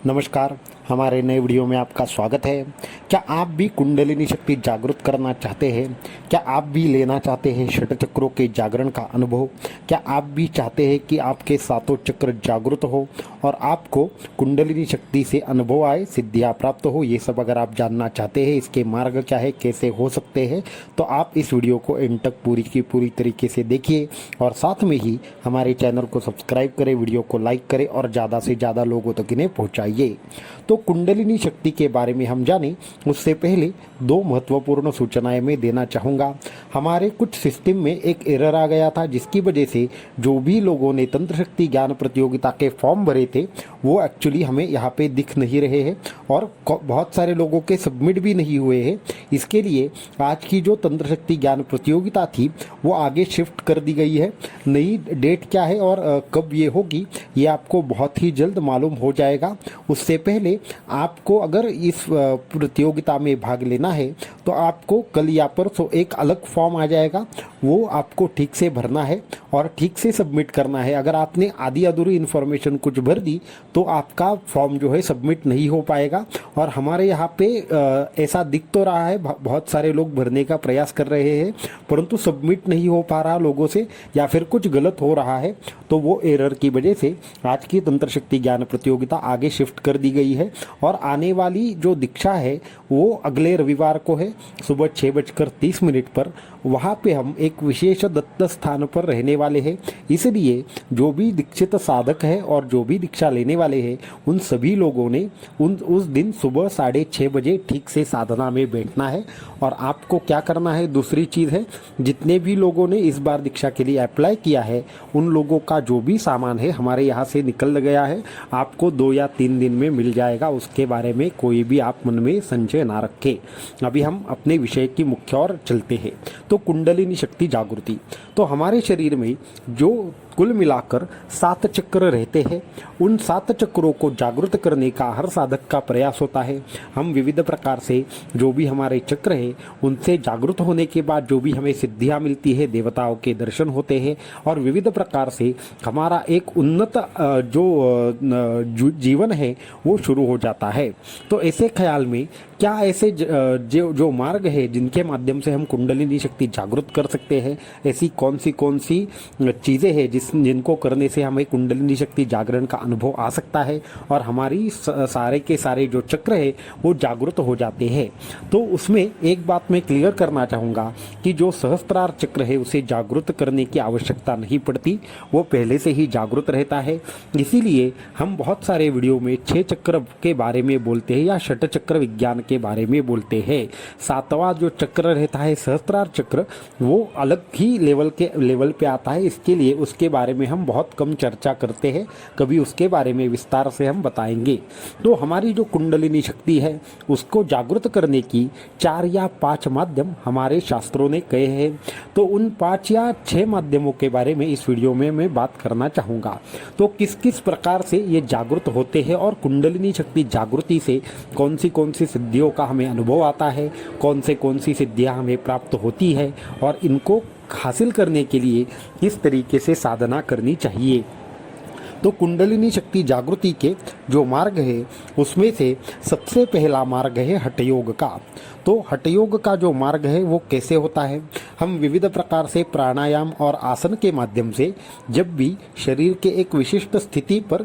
नमस्कार, हमारे नए वीडियो में आपका स्वागत है। क्या आप भी कुंडलिनी शक्ति जागृत करना चाहते हैं? क्या आप भी लेना चाहते हैं षट चक्रों के जागरण का अनुभव? क्या आप भी चाहते हैं कि आपके सातों चक्र जागृत हो और आपको कुंडलिनी शक्ति से अनुभव आए, सिद्धियां प्राप्त हो? ये सब अगर आप जानना चाहते हैं, इसके मार्ग क्या है, कैसे हो सकते हैं, तो आप इस वीडियो को एंड तक पूरी की पूरी तरीके से देखिए और साथ में ही हमारे चैनल को सब्सक्राइब करें, वीडियो को लाइक करें और ज़्यादा से ज़्यादा लोगों तक इन्हें पहुँचाइए। तो कुंडलिनी शक्ति के बारे में हम जानें उससे पहले दो महत्वपूर्ण सूचनाएं मैं देना चाहूँगा। हमारे कुछ सिस्टम में एक एरर आ गया था, जिसकी वजह से जो भी लोगों ने तंत्र शक्ति ज्ञान प्रतियोगिता के फॉर्म भरे थे वो एक्चुअली हमें यहाँ पे दिख नहीं रहे हैं और बहुत सारे लोगों के सबमिट भी नहीं हुए हैं। इसके लिए आज की जो तंत्र शक्ति ज्ञान प्रतियोगिता थी वो आगे शिफ्ट कर दी गई है। नई डेट क्या है और कब ये होगी ये आपको बहुत ही जल्द मालूम हो जाएगा। उससे पहले आपको अगर इस प्रतियोगिता में भाग लेना है तो आपको कल या परसों एक अलग फॉर्म आ जाएगा, वो आपको ठीक से भरना है और ठीक से सबमिट करना है। अगर आपने आधी अधूरी इन्फॉर्मेशन कुछ भर दी तो आपका फॉर्म जो है सबमिट नहीं हो पाएगा। और हमारे यहाँ पे ऐसा दिख तो रहा है, बहुत सारे लोग भरने का प्रयास कर रहे हैं परंतु सबमिट नहीं हो पा रहा लोगों से, या फिर कुछ गलत हो रहा है। तो वो एरर की वजह से आज की तंत्र शक्ति ज्ञान प्रतियोगिता आगे शिफ्ट कर दी गई है और आने वाली जो दीक्षा है वो अगले रविवार को है सुबह 6:30 पर। वहाँ पे हम एक विशेष दत्त स्थान पर रहने वाले हैं, इसलिए जो भी दीक्षित साधक है और जो भी दीक्षा लेने वाले हैं उन सभी लोगों ने उस दिन सुबह 6:30 बजे ठीक से साधना में बैठना है। और आपको क्या करना है, दूसरी चीज़ है, जितने भी लोगों ने इस बार दीक्षा के लिए अप्लाई किया है उन लोगों का जो भी सामान है हमारे यहाँ से निकल गया है, आपको 2 या 3 दिन में मिल जाएगा। उसके बारे में कोई भी आप मन में संशय ना रखें। अभी हम अपने विषय की मुख्य ओर चलते हैं। तो कुंडलिनी शक्ति जागृति, तो हमारे शरीर में जो कुल मिलाकर 7 चक्र रहते हैं, उन 7 चक्रों को जागृत करने का हर साधक का प्रयास होता है। हम विविध प्रकार से जो भी हमारे चक्र है उनसे जागृत होने के बाद जो भी हमें सिद्धियां मिलती है, देवताओं के दर्शन होते हैं और विविध प्रकार से हमारा एक उन्नत जो जीवन है वो शुरू हो जाता है। तो ऐसे ख्याल में क्या ऐसे जो मार्ग है जिनके माध्यम से हम कुंडलिनी शक्ति जागृत कर सकते हैं, ऐसी कौन सी चीज़ें हैं जिनको करने से हमें कुंडलिनी शक्ति जागरण का अनुभव आ सकता है और हमारी सारे के सारे जो चक्र है वो जागृत हो जाते हैं। तो उसमें एक बात मैं क्लियर करना चाहूँगा कि जो सहस्त्रार चक्र है उसे जागृत करने की आवश्यकता नहीं पड़ती, वो पहले से ही जागृत रहता है। इसीलिए हम बहुत सारे वीडियो में 6 चक्र के बारे में बोलते हैं या षट चक्र विज्ञान के बारे में बोलते हैं। 7वां जो चक्र रहता है सहस्त्रार चक्र, वो अलग ही लेवल पे आता है। इसके लिए उसके बारे में हम बहुत कम चर्चा करते हैं, कभी उसके बारे में विस्तार से हम बताएंगे। तो हमारी जो कुंडलिनी शक्ति है उसको जागृत करने की 4 या 5 माध्यम हमारे शास्त्रों ने कहे हैं। तो उन 5 या 6 माध्यमों के बारे में इस वीडियो में मैं बात करना चाहूँगा। तो किस किस प्रकार से ये जागृत होते हैं और कुंडलिनी शक्ति जागृति से कौन सी सिद्धियों का हमें अनुभव आता है, कौन सी सिद्धियाँ हमें प्राप्त होती है और इनको हासिल करने के लिए किस तरीके से साधना करनी चाहिए। तो कुंडलिनी शक्ति जागृति के जो मार्ग है उसमें से सबसे पहला मार्ग है हठयोग का। तो हठयोग का जो मार्ग है वो कैसे होता है, हम विविध प्रकार से प्राणायाम और आसन के माध्यम से जब भी शरीर के एक विशिष्ट स्थिति पर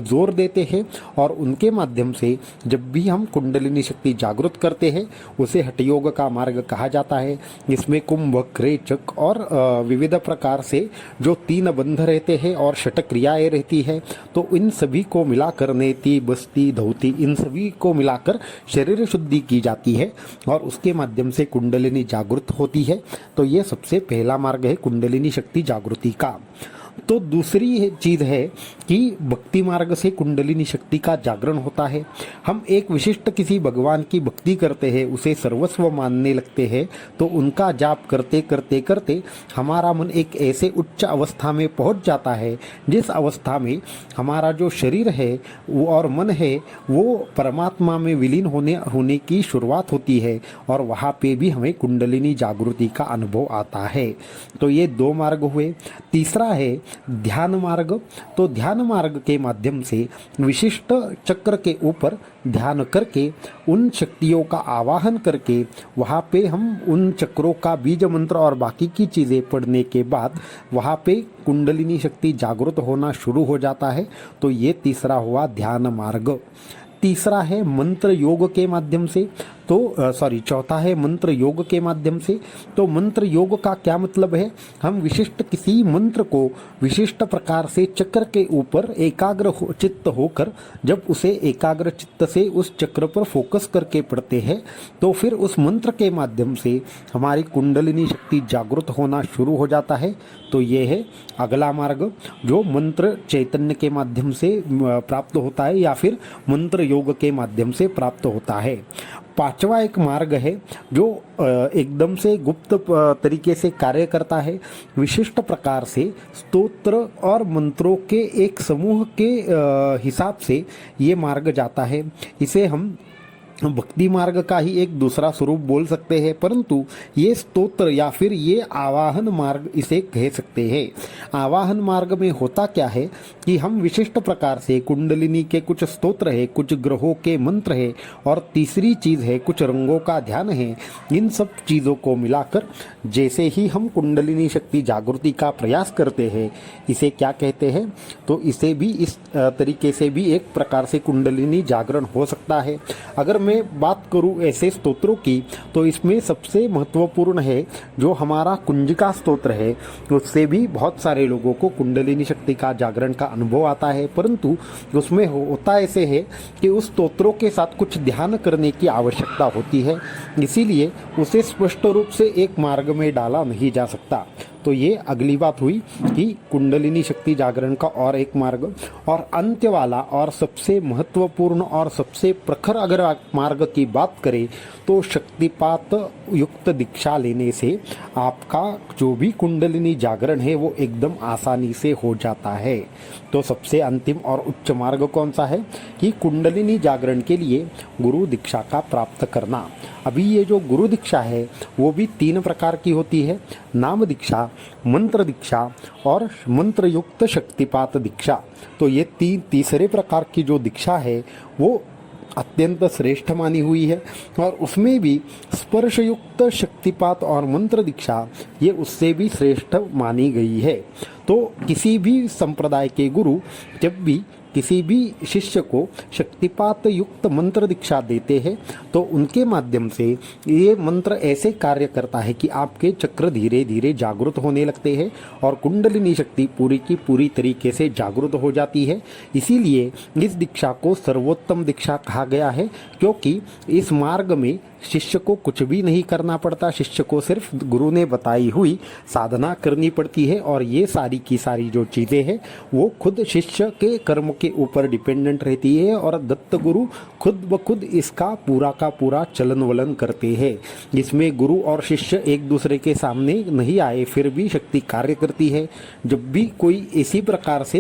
जोर देते हैं और उनके माध्यम से जब भी हम कुंडलिनी शक्ति जागृत करते हैं उसे हठयोग का मार्ग कहा जाता है। इसमें कुंभक, रेचक और विविध प्रकार से जो 3 बंध रहते हैं और षट क्रियाएं रहती है, तो इन सभी को मिलाकर नेति, बस्ती, धौती, इन सभी को मिलाकर शरीर शुद्धि की जाती है और उसके माध्यम से कुंडलिनी जागृत होती है। तो ये सबसे पहला मार्ग है कुंडलिनी शक्ति जागृति का। तो दूसरी चीज़ है कि भक्ति मार्ग से कुंडलिनी शक्ति का जागरण होता है। हम एक विशिष्ट किसी भगवान की भक्ति करते हैं, उसे सर्वस्व मानने लगते हैं, तो उनका जाप करते करते करते हमारा मन एक ऐसे उच्च अवस्था में पहुंच जाता है जिस अवस्था में हमारा जो शरीर है वो और मन है वो परमात्मा में विलीन होने की शुरुआत होती है और वहाँ पे भी हमें कुंडलिनी जागृति का अनुभव आता है। तो ये 2 मार्ग हुए। तीसरा है ध्यान मार्ग। तो ध्यान मार्ग के माध्यम से विशिष्ट चक्र के ऊपर ध्यान करके उन शक्तियों का आवाहन करके वहाँ पे हम उन चक्रों का बीज मंत्र और बाकी की चीज़ें पढ़ने के बाद वहाँ पे कुंडलिनी शक्ति जागृत होना शुरू हो जाता है। तो ये तीसरा हुआ ध्यान मार्ग। तीसरा है मंत्र योग के माध्यम से। तो चौथा है मंत्र योग के माध्यम से। तो मंत्र योग का क्या मतलब है? हम विशिष्ट किसी मंत्र को विशिष्ट प्रकार से चक्र के ऊपर चित्त होकर जब उसे एकाग्र चित्त से उस चक्र पर फोकस करके पढ़ते हैं तो फिर उस मंत्र के माध्यम से हमारी कुंडलिनी शक्ति जागृत होना शुरू हो जाता है। तो ये है अगला मार्ग जो मंत्र चैतन्य के माध्यम से प्राप्त होता है या फिर मंत्र योग के माध्यम से प्राप्त होता है। पांचवा एक मार्ग है जो एकदम से गुप्त तरीके से कार्य करता है। विशिष्ट प्रकार से स्तोत्र और मंत्रों के एक समूह के हिसाब से ये मार्ग जाता है। इसे हम भक्ति मार्ग का ही एक दूसरा स्वरूप बोल सकते हैं, परंतु ये स्तोत्र या फिर ये आवाहन मार्ग इसे कह सकते हैं। आवाहन मार्ग में होता क्या है कि हम विशिष्ट प्रकार से कुंडलिनी के कुछ स्तोत्र है, कुछ ग्रहों के मंत्र है और तीसरी चीज़ है कुछ रंगों का ध्यान है। इन सब चीज़ों को मिलाकर जैसे ही हम कुंडलिनी शक्ति जागृति का प्रयास करते हैं, इसे क्या कहते हैं? तो इसे भी इस तरीके से भी एक प्रकार से कुंडलिनी जागरण हो सकता है। अगर मैं बात करूं ऐसे स्तोत्रों की तो इसमें सबसे महत्वपूर्ण है जो हमारा कुंजिका स्तोत्र है। उससे भी बहुत सारे लोगों को कुंडलिनी शक्ति का जागरण का अनुभव आता है, परंतु उसमें होता ऐसे है कि उस स्तोत्रों के साथ कुछ ध्यान करने की आवश्यकता होती है, इसीलिए उसे स्पष्ट रूप से एक मार्ग में डाला नहीं जा सकता। तो ये अगली बात हुई कि कुंडलिनी शक्ति जागरण का और एक मार्ग। और अंत्य वाला और सबसे महत्वपूर्ण और सबसे प्रखर अगर मार्ग की बात करें तो शक्तिपात युक्त दीक्षा लेने से आपका जो भी कुंडलिनी जागरण है वो एकदम आसानी से हो जाता है। तो सबसे अंतिम और उच्च मार्ग कौन सा है कि कुंडलिनी जागरण के लिए गुरु दीक्षा का प्राप्त करना। अभी ये जो गुरु दीक्षा है वो भी 3 प्रकार की होती है, नाम दीक्षा, मंत्र दीक्षा और मंत्र युक्त शक्तिपात दीक्षा। तो ये तीसरे प्रकार की जो दीक्षा है वो अत्यंत श्रेष्ठ मानी हुई है और उसमें भी स्पर्श युक्त शक्तिपात और मंत्र दीक्षा ये उससे भी श्रेष्ठ मानी गई है। तो किसी भी संप्रदाय के गुरु जब भी किसी भी शिष्य को शक्तिपात युक्त मंत्र दीक्षा देते हैं तो उनके माध्यम से ये मंत्र ऐसे कार्य करता है कि आपके चक्र धीरे धीरे जागृत होने लगते हैं और कुंडलिनी शक्ति पूरी की पूरी तरीके से जागृत हो जाती है। इसीलिए इस दीक्षा को सर्वोत्तम दीक्षा कहा गया है, क्योंकि इस मार्ग में शिष्य को कुछ भी नहीं करना पड़ता, शिष्य को सिर्फ गुरु ने बताई हुई साधना करनी पड़ती है और ये सारी की सारी जो चीज़ें हैं वो खुद शिष्य के कर्म के ऊपर डिपेंडेंट रहती है और दत्त गुरु खुद ब खुद इसका पूरा का पूरा चलन वलन करते हैं। इसमें गुरु और शिष्य एक दूसरे के सामने नहीं आए फिर भी शक्ति कार्य करती है। जब भी कोई इसी प्रकार से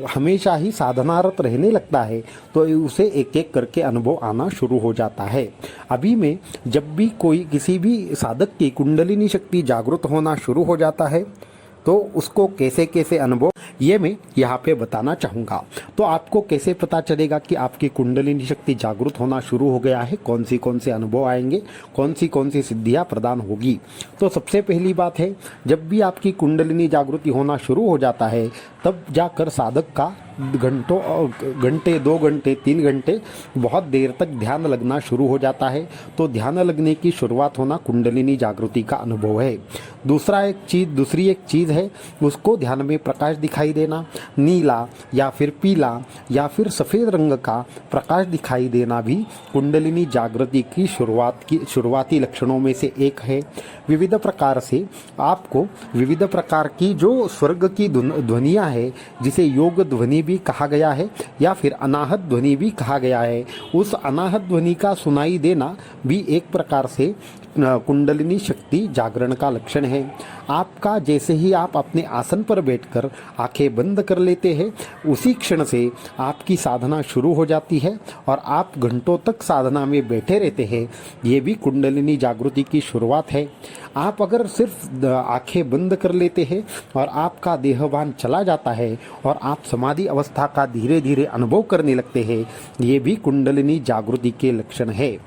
हमेशा ही साधनारत रहने लगता है तो उसे एक एक करके अनुभव आना शुरू हो जाता है। अभी में जब भी कोई किसी भी साधक की कुंडलिनी शक्ति जागृत होना शुरू हो जाता है तो उसको कैसे कैसे अनुभव ये मैं यहाँ पे बताना चाहूँगा। तो आपको कैसे पता चलेगा कि आपकी कुंडलिनी शक्ति जागृत होना शुरू हो गया है, कौन से अनुभव आएंगे, कौन सी सिद्धियाँ प्रदान होगी। तो सबसे पहली बात है, जब भी आपकी कुंडलिनी जागृति होना शुरू हो जाता है तब जाकर साधक का घंटे 2 घंटे 3 घंटे बहुत देर तक ध्यान लगना शुरू हो जाता है। तो ध्यान लगने की शुरुआत होना कुंडलिनी जागृति का अनुभव है। दूसरी एक चीज़ है, उसको ध्यान में प्रकाश दिखाई देना, नीला या फिर पीला या फिर सफ़ेद रंग का प्रकाश दिखाई देना भी कुंडलिनी जागृति की शुरुआती लक्षणों में से एक है। विविध प्रकार से आपको विविध प्रकार की जो स्वर्ग की ध्वनियाँ है जिसे योग ध्वनि भी कहा गया है या फिर अनाहत ध्वनि भी कहा गया है। उस अनाहत ध्वनि का सुनाई देना भी एक प्रकार से कुंडलिनी शक्ति जागरण का लक्षण है। आपका जैसे ही आप अपने आसन पर बैठकर आंखें बंद कर लेते हैं, उसी क्षण से आपकी साधना शुरू हो जाती है और आप घंटों तक साधना में बैठे रहते हैं। ये भी कुंडलिनी जागृति की शुरुआत है। आप अगर सिर्फ आंखें बंद कर लेते हैं और आपका देहभान चला जाता है और आप समाधि अवस्था का धीरे धीरे अनुभव करने लगते हैं, ये भी कुंडलिनी जागृति के लक्षण है।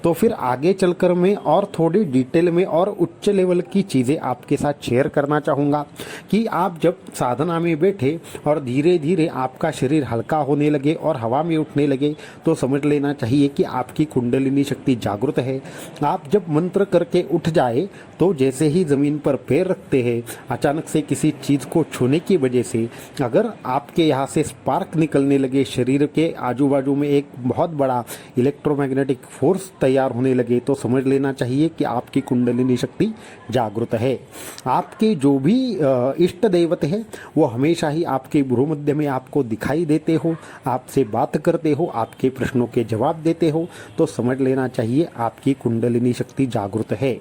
तो फिर आगे चलकर मैं और थोड़ी डिटेल में और उच्च लेवल की चीज़ें आपके साथ शेयर करना चाहूँगा कि आप जब साधना में बैठे और धीरे धीरे आपका शरीर हल्का होने लगे और हवा में उठने लगे, तो समझ लेना चाहिए कि आपकी कुंडलिनी शक्ति जागृत है। आप जब मंत्र करके उठ जाए तो जैसे ही ज़मीन पर पैर रखते हैं, अचानक से किसी चीज़ को छूने की वजह से अगर आपके यहाँ से स्पार्क निकलने लगे, शरीर के आजू बाजू में एक बहुत बड़ा इलेक्ट्रोमैग्नेटिक फोर्स तैयार होने लगे, तो समझ लेना चाहिए कि आपकी कुंडलिनी शक्ति जागृत है। आपके जो भी इष्ट देवता है वो हमेशा ही आपके भ्रूमध्य में आपको दिखाई देते हो, आपसे बात करते हो, आपके प्रश्नों के जवाब देते हो, तो समझ लेना चाहिए आपकी कुंडलिनी शक्ति जागृत है।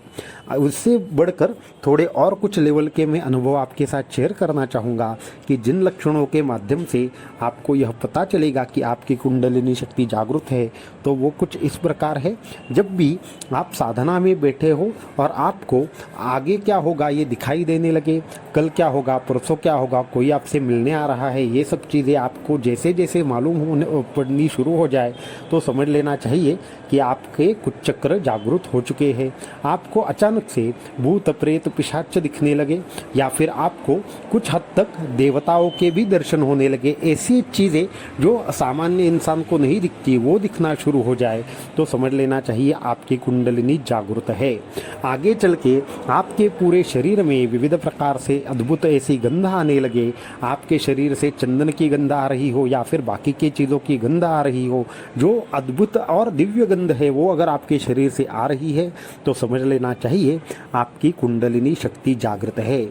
उससे बढ़कर थोड़े और कुछ लेवल के मैं अनुभव आपके साथ शेयर करना चाहूँगा कि जिन लक्षणों के माध्यम से आपको यह पता चलेगा कि आपकी कुंडलिनी शक्ति जागृत है, तो वो कुछ इस प्रकार है। जब भी आप साधना में बैठे हो और आपको आगे क्या होगा ये दिखाई देने लगे, कल क्या होगा, परसों क्या होगा, कोई आपसे मिलने आ रहा है, ये सब चीज़ें आपको जैसे जैसे मालूम होने पड़नी शुरू हो जाए, तो समझ लेना चाहिए कि आपके कुछ चक्र जागृत हो चुके हैं। आपको अचानक से भूत प्रेत पिशाच दिखने लगे या फिर आपको कुछ हद तक देवताओं के भी दर्शन होने लगे, ऐसी चीज़ें जो सामान्य इंसान को नहीं दिखती वो दिखना शुरू हो जाए, तो समझ लेना चाहिए आपकी कुंडलिनी जागृत है। आगे चल के आपके पूरे शरीर में विविध प्रकार से अद्भुत ऐसी गंध आने लगे, आपके शरीर से चंदन की गंध आ रही हो या फिर बाकी के चीज़ों की गंध आ रही हो, जो अद्भुत और दिव्य गंध है वो अगर आपके शरीर से आ रही है, तो समझ लेना चाहिए आपकी कुंडलिनी शक्ति जागृत है।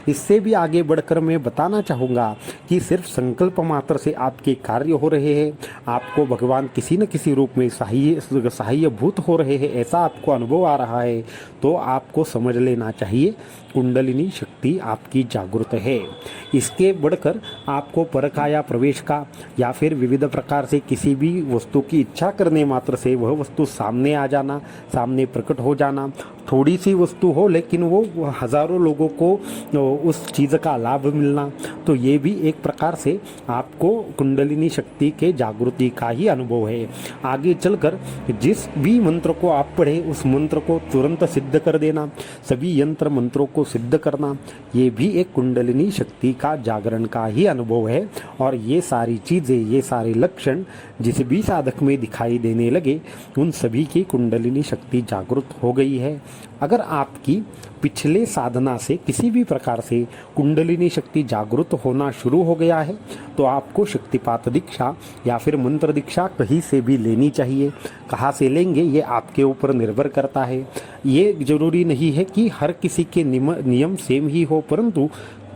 इससे भी आगे बढ़कर मैं बताना चाहूँगा कि सिर्फ संकल्प मात्र से आपके कार्य हो रहे हैं, आपको भगवान किसी न किसी रूप में सहायभूत हो रहे हैं, ऐसा आपको अनुभव आ रहा है, तो आपको समझ लेना चाहिए कुंडलिनी शक्ति आपकी जागृत है। इसके बढ़कर आपको परकाया प्रवेश का या फिर विविध प्रकार से किसी भी वस्तु की इच्छा करने मात्र से वह वस्तु सामने आ जाना, सामने प्रकट हो जाना, थोड़ी सी वस्तु हो लेकिन वो हज़ारों लोगों को उस चीज़ का लाभ मिलना, तो ये भी एक प्रकार से आपको कुंडलिनी शक्ति के जागृति का ही अनुभव है। आगे चलकर जिस भी मंत्र को आप पढ़े उस मंत्र को तुरंत सिद्ध कर देना, सभी यंत्र मंत्रों को सिद्ध करना, ये भी एक कुंडलिनी शक्ति का जागरण का ही अनुभव है। और ये सारी चीज़ें, ये सारे लक्षण जिस भी साधक में दिखाई देने लगे, उन सभी की कुंडलिनी शक्ति जागृत हो गई है। अगर आपकी पिछले साधना से किसी भी प्रकार से कुंडलिनी शक्ति जागृत होना शुरू हो गया है, तो आपको शक्तिपात दीक्षा या फिर मंत्र दीक्षा कहीं से भी लेनी चाहिए। कहाँ से लेंगे ये आपके ऊपर निर्भर करता है। ये जरूरी नहीं है कि हर किसी के नियम सेम ही हो, परंतु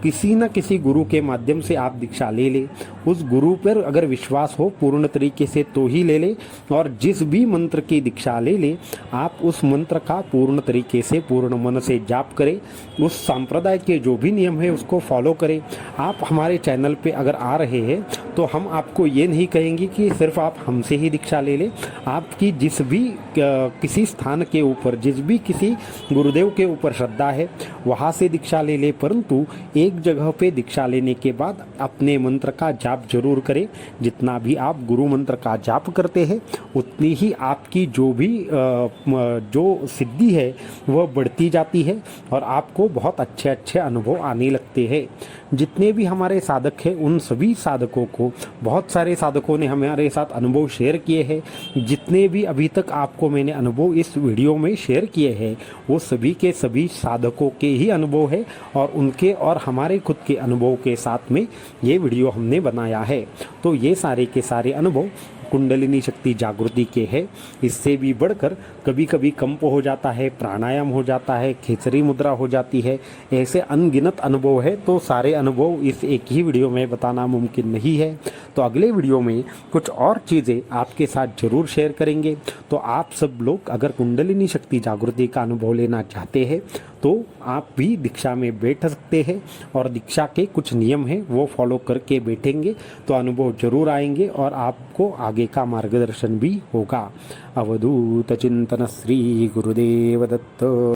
किसी न किसी गुरु के माध्यम से आप दीक्षा ले ले। उस गुरु पर अगर विश्वास हो पूर्ण तरीके से तो ही ले ले, और जिस भी मंत्र की दीक्षा ले ले आप उस मंत्र का पूर्ण तरीके से पूर्ण मन से जाप करें, उस संप्रदाय के जो भी नियम है उसको फॉलो करें। आप हमारे चैनल पे अगर आ रहे हैं तो हम आपको ये नहीं कहेंगे कि सिर्फ आप हमसे ही दीक्षा ले लें। आपकी जिस भी किसी स्थान के ऊपर, जिस भी किसी गुरुदेव के ऊपर श्रद्धा है वहाँ से दीक्षा ले ले, परंतु एक जगह पे दीक्षा लेने के बाद अपने मंत्र का जाप जरूर करें। जितना भी आप गुरु मंत्र का जाप करते हैं उतनी ही आपकी जो भी जो सिद्धि है वह बढ़ती जाती है और आपको बहुत अच्छे अच्छे अनुभव आने लगते हैं। जितने भी हमारे साधक हैं उन सभी साधकों को, बहुत सारे साधकों ने हमारे साथ अनुभव शेयर किए हैं। जितने भी अभी तक आपको मैंने अनुभव इस वीडियो में शेयर किए हैं वो सभी के सभी साधकों के ही अनुभव है और उनके और हमारे खुद के अनुभव के साथ में ये वीडियो हमने बनाया है। तो ये सारे के सारे अनुभव कुंडलिनी शक्ति जागृति के हैं। इससे भी बढ़कर कभी कभी कंप हो जाता है, प्राणायाम हो जाता है, खेचरी मुद्रा हो जाती है, ऐसे अनगिनत अनुभव है। तो सारे अनुभव इस एक ही वीडियो में बताना मुमकिन नहीं है, तो अगले वीडियो में कुछ और चीज़ें आपके साथ जरूर शेयर करेंगे। तो आप सब लोग अगर कुंडलिनी शक्ति जागृति का अनुभव लेना चाहते हैं तो आप भी दीक्षा में बैठ सकते हैं, और दीक्षा के कुछ नियम हैं वो फॉलो करके बैठेंगे तो अनुभव जरूर आएंगे और आपको आगे का मार्गदर्शन भी होगा। अवधूत चिंतन श्री गुरुदेव दत्त।